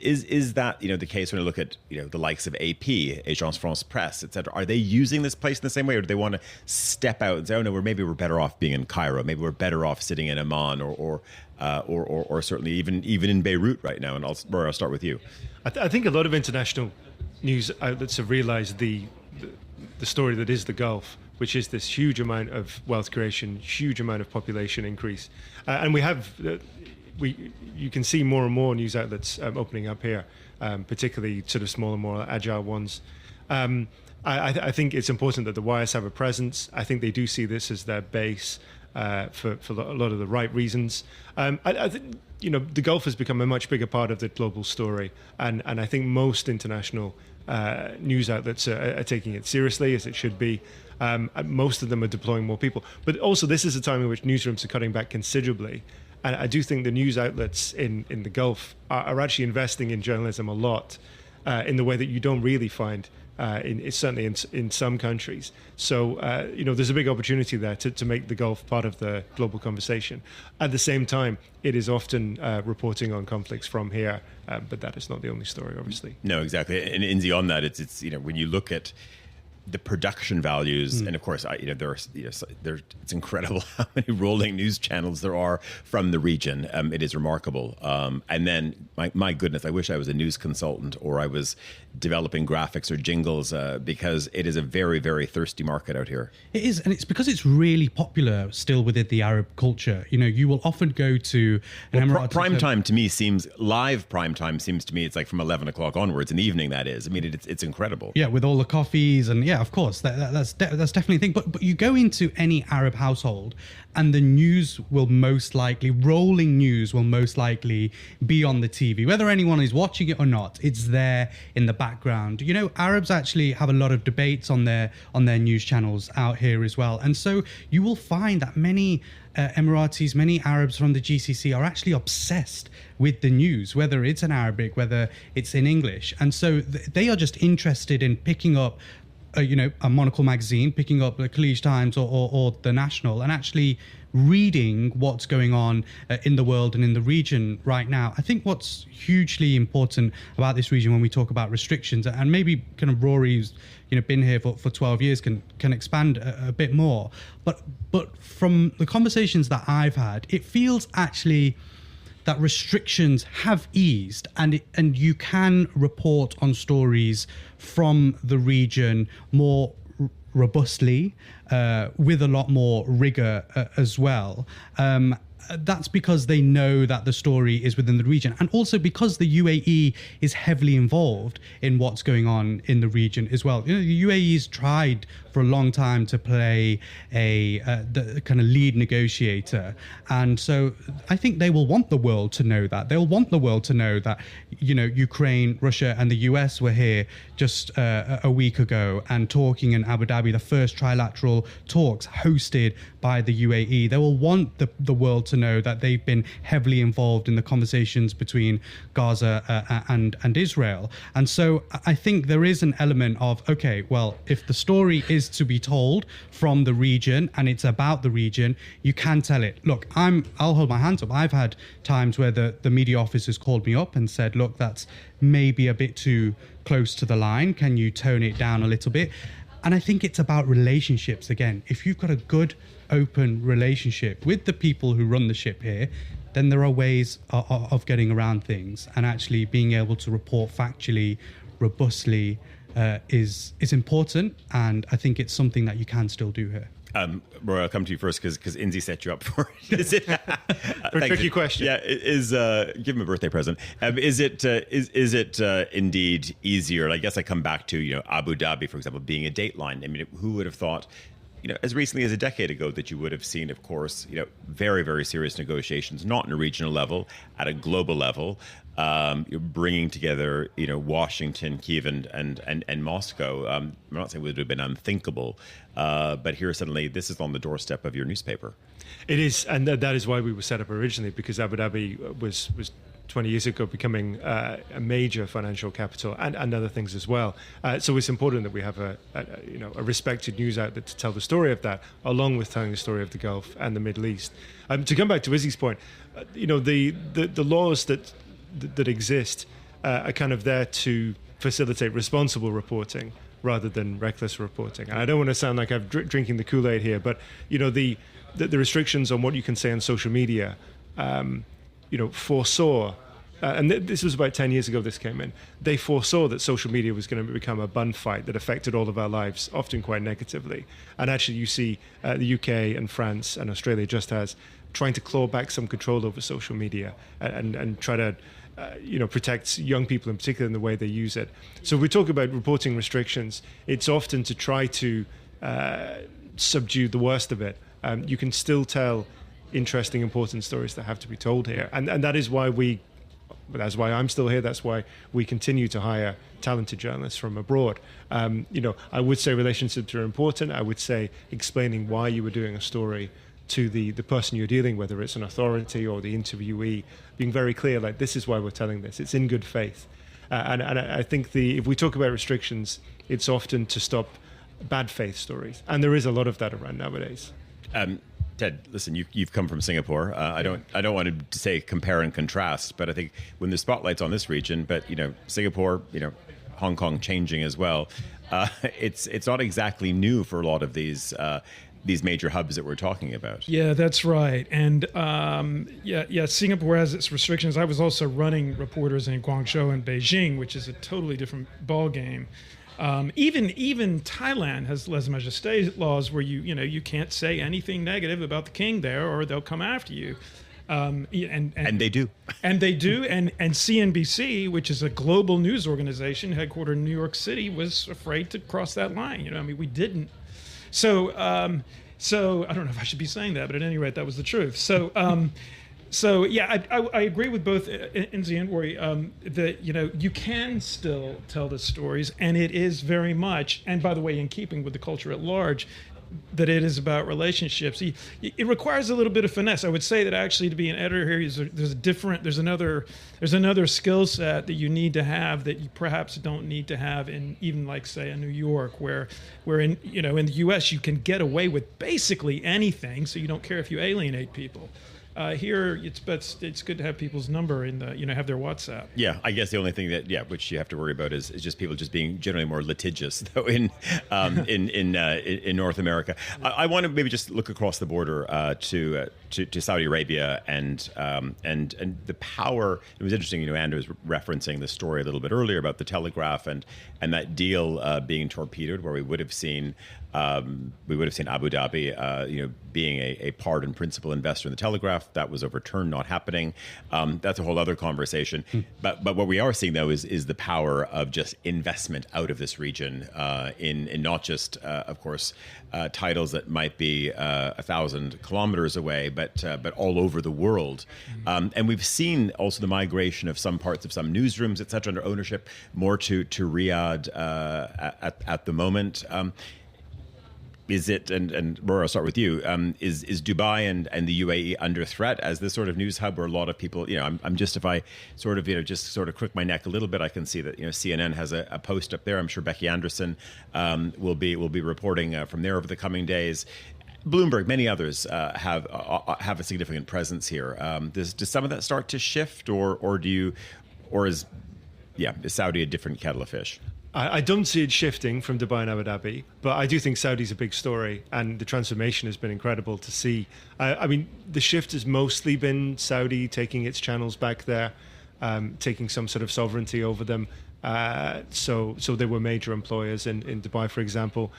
Is that the case when you look at the likes of AP, Agence France Presse, etc.? Are they using this place in the same way, or do they want to step out and say, oh no, maybe we're better off being in Cairo, maybe we're better off sitting in Amman, or certainly even in Beirut right now? And Rory, I'll start with you. I think a lot of international news outlets have realised the story that is the Gulf, which is this huge amount of wealth creation, huge amount of population increase, and we have. You can see more and more news outlets opening up here, particularly sort of smaller, more agile ones. I think it's important that the wires have a presence. I think they do see this as their base for a lot of the right reasons. I think the Gulf has become a much bigger part of the global story, and I think most international news outlets are taking it seriously, as it should be. Most of them are deploying more people, but also this is a time in which newsrooms are cutting back considerably. And I do think the news outlets in the Gulf are actually investing in journalism a lot in the way that you don't really find certainly in some countries. So, there's a big opportunity there to make the Gulf part of the global conversation. At the same time, it is often reporting on conflicts from here, but that is not the only story, obviously. No, exactly. And Inzi, on that, it's when you look at the production values, and of course, it's incredible how many rolling news channels there are from the region. It is remarkable. And then, my goodness, I wish I was a news consultant or I was developing graphics or jingles because it is a very, very thirsty market out here. It is, and it's because it's really popular still within the Arab culture. You will often go to an Emirati prime time to me seems live. Prime time seems to me it's like from 11 o'clock onwards in the evening. That is, I mean, it's incredible. Yeah, with all the coffees and of course that's definitely a thing. But you go into any Arab household, and the news will most likely, rolling news will most likely be on the TV, whether anyone is watching it or not. It's there in the background. Arabs actually have a lot of debates on their news channels out here as well, and so you will find that many Emiratis, many Arabs from the GCC are actually obsessed with the news, whether it's in Arabic, whether it's in English. And so they are just interested in picking up a Monocle magazine, picking up the Khaleej Times or the National, and actually reading what's going on in the world and in the region right now. I think what's hugely important about this region when we talk about restrictions, and maybe kind of Rory's been here for 12 years can expand a bit more, but from the conversations that I've had, it feels actually that restrictions have eased, and you can report on stories from the region more robustly, with a lot more rigor as well. That's because they know that the story is within the region, and also because the UAE is heavily involved in what's going on in the region as well. The UAE's tried for a long time to play the kind of lead negotiator, and so I think they will want the world to know that. They'll want the world to know that Ukraine, Russia, and the US were here just a week ago and talking in Abu Dhabi, the first trilateral talks hosted by the UAE. They will want the world to know that they've been heavily involved in the conversations between Gaza and Israel. And so I think there is an element of, okay, well, if the story is to be told from the region and it's about the region, you can tell it. Look, I'll hold my hands up. I've had times where the media officers called me up and said, look, that's maybe a bit too close to the line. Can you tone it down a little bit? And I think it's about relationships again. If you've got a good, open relationship with the people who run the ship here, then there are ways of getting around things, and actually being able to report factually, robustly is important. And I think it's something that you can still do here. Roy, I'll come to you first because Inzi set you up for it. Is it a tricky question? Yeah, give him a birthday present. Is it indeed easier? I guess I come back to Abu Dhabi, for example, being a dateline. I mean, who would have thought? As recently as a decade ago, that you would have seen, of course, very, very serious negotiations, not on a regional level, at a global level, bringing together, Washington, Kiev, and Moscow. I'm not saying it would have been unthinkable, but here suddenly this is on the doorstep of your newspaper. It is, and that is why we were set up originally, because Abu Dhabi was 20 years ago becoming a major financial capital and other things as well. So it's important that we have a respected news outlet to tell the story of that, along with telling the story of the Gulf and the Middle East. To come back to Izzy's point, the laws that exist are kind of there to facilitate responsible reporting rather than reckless reporting. And I don't want to sound like I'm drinking the Kool-Aid here, but the restrictions on what you can say on social media foresaw, and this was about 10 years ago this came in, they foresaw that social media was going to become a bun fight that affected all of our lives, often quite negatively. And actually you see the UK and France and Australia just as trying to claw back some control over social media and try to protect young people in particular in the way they use it. So if we talk about reporting restrictions, it's often to try to subdue the worst of it. You can still tell interesting, important stories that have to be told here. And that is why that's why I'm still here. That's why we continue to hire talented journalists from abroad. I would say relationships are important. I would say explaining why you were doing a story to the person you're dealing with, whether it's an authority or the interviewee, being very clear, like, this is why we're telling this. It's in good faith. And I think if we talk about restrictions, it's often to stop bad faith stories. And there is a lot of that around nowadays. Ted, listen, you've come from Singapore. I don't want to say compare and contrast, but I think when the spotlight's on this region, but Singapore, Hong Kong changing as well. It's not exactly new for a lot of these major hubs that we're talking about. Yeah, that's right. And Singapore has its restrictions. I was also running reporters in Guangzhou and Beijing, which is a totally different ballgame. Even Thailand has lèse majesté laws where you can't say anything negative about the king there, or they'll come after you. And they do. And they do. And CNBC, which is a global news organization headquartered in New York City, was afraid to cross that line. We didn't. So I don't know if I should be saying that, but at any rate, that was the truth. I agree with both Inzi and Rory that you can still tell the stories, and it is very much, and by the way, in keeping with the culture at large, that it is about relationships. It requires a little bit of finesse. I would say that actually to be an editor here, there's another skill set that you need to have that you perhaps don't need to have in even like say a New York, where in the U.S. you can get away with basically anything, so you don't care if you alienate people. Here, it's good to have people's number in have their WhatsApp. Yeah, I guess the only thing that which you have to worry about is just people just being generally more litigious, though in North America. I want to maybe just look across the border to Saudi Arabia and the power. It was interesting, Andrew was referencing the story a little bit earlier about the Telegraph and that deal being torpedoed, where we would have seen Abu Dhabi, being a part and principal investor in the Telegraph. That was overturned, not happening. That's a whole other conversation. But what we are seeing, though, is the power of just investment out of this region in not just, of course, titles that might be 1,000 kilometers away, but all over the world. And we've seen also the migration of some parts of some newsrooms, et cetera, under ownership, more to Riyadh at the moment. Is it, and Rory, I'll start with you, is Dubai and the UAE under threat as this sort of news hub where a lot of people, I'm just, if I sort of crook my neck a little bit, I can see that, CNN has a post up there. I'm sure Becky Anderson will be reporting from there over the coming days. Bloomberg, many others have a significant presence here. Does some of that start to shift, or is Saudi a different kettle of fish? I don't see it shifting from Dubai and Abu Dhabi, but I do think Saudi's a big story, and the transformation has been incredible to see. I mean, the shift has mostly been Saudi taking its channels back there, taking some sort of sovereignty over them. So there were major employers in Dubai, for example.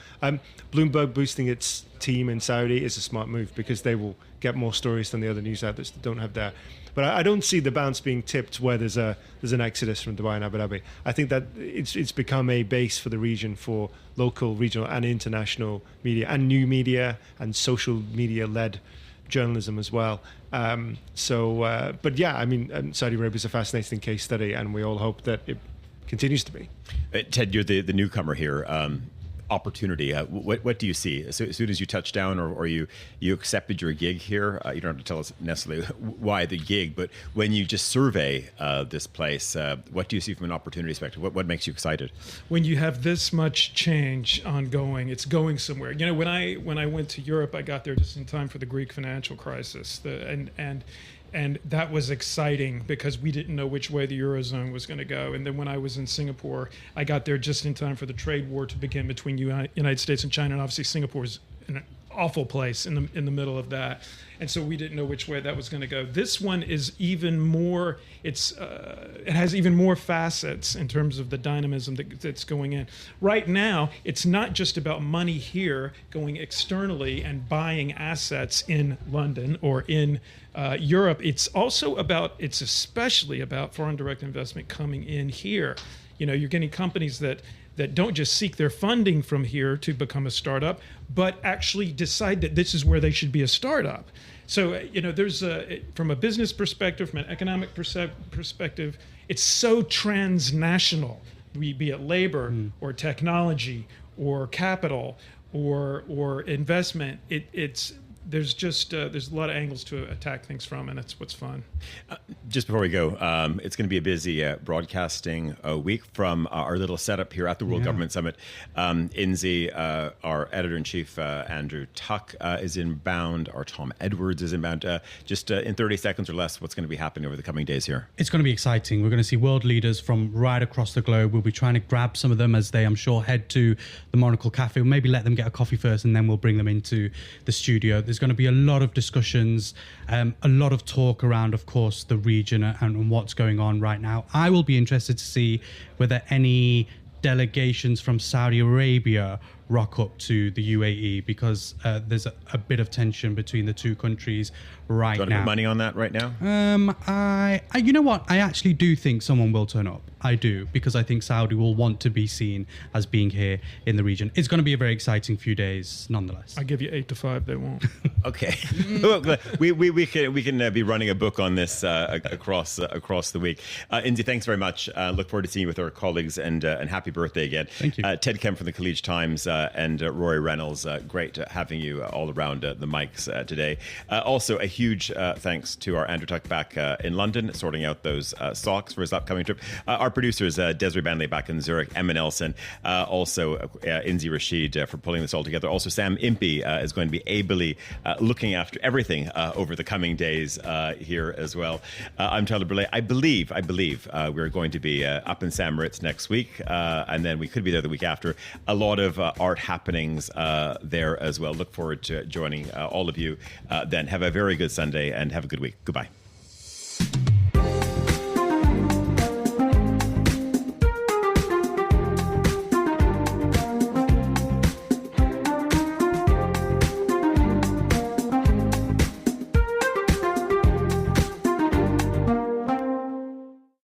Bloomberg boosting its team in Saudi is a smart move because they will get more stories than the other news outlets that don't have that. But I don't see the bounce being tipped where there's an exodus from Dubai and Abu Dhabi. I think that it's become a base for the region for local, regional, and international media, and new media and social media-led journalism as well. But yeah, I mean, Saudi Arabia is a fascinating case study, and we all hope that it continues to be. Ted, you're the newcomer here. Opportunity. What do you see? As soon as you touch down, or you accepted your gig here, you don't have to tell us necessarily why the gig, but when you just survey this place, what do you see from an opportunity perspective? What makes you excited? When you have this much change ongoing, it's going somewhere. When I went to Europe, I got there just in time for the Greek financial crisis, and that was exciting because we didn't know which way the Eurozone was going to go. And then when I was in Singapore, I got there just in time for the trade war to begin between United States and China. And obviously Singapore is an awful place in the middle of that. And so we didn't know which way that was going to go. This one is even more, it has even more facets in terms of the dynamism that's going in. Right now, it's not just about money here going externally and buying assets in London or in Europe. It's especially about foreign direct investment coming in here. You're getting companies that don't just seek their funding from here to become a startup, but actually decide that this is where they should be a startup. So, there's from a business perspective, from an economic perspective, it's so transnational, be it labor or technology or capital or investment. there's just there's a lot of angles to attack things from, and that's what's fun. Just before we go, it's going to be a busy broadcasting week from our little setup here at the World Government Summit. Inzi, our editor-in-chief, Andrew Tuck, is inbound. Our Tom Edwards is inbound. Just in 30 seconds or less, what's going to be happening over the coming days here? It's going to be exciting. We're going to see world leaders from right across the globe. We'll be trying to grab some of them as they, I'm sure, head to the Monocle Cafe. We'll maybe let them get a coffee first, and then we'll bring them into the studio. There's going to be a lot of discussions, a lot of talk around, of course, the region and what's going on right now. I will be interested to see whether any delegations from Saudi Arabia rock up to the UAE, because there's a bit of tension between the two countries right Do you want to now. put money on that right now? I you know what? I actually do think someone will turn up. I do, because I think Saudi will want to be seen as being here in the region. It's going to be a very exciting few days, nonetheless. I give you 8 to 5. They won't. Okay. we can be running a book on this across the week. Indy, thanks very much. Look forward to seeing you with our colleagues, and happy birthday again. Thank you. Ted Kemp from the College Times and Rory Reynolds. Great having you all around the mics today. Also, a huge thanks to our Andrew Tuck back in London, sorting out those socks for his upcoming trip. Our producers, Desiree Banley back in Zurich, Emma Nelson, also Inzi Rashid for pulling this all together. Also, Sam Impey is going to be ably looking after everything over the coming days here as well. I'm Tyler Brûlé. I believe we're going to be up in St. Moritz next week, and then we could be there the week after. A lot of art happenings there as well. Look forward to joining all of you then. Have a very good Sunday and have a good week. Goodbye.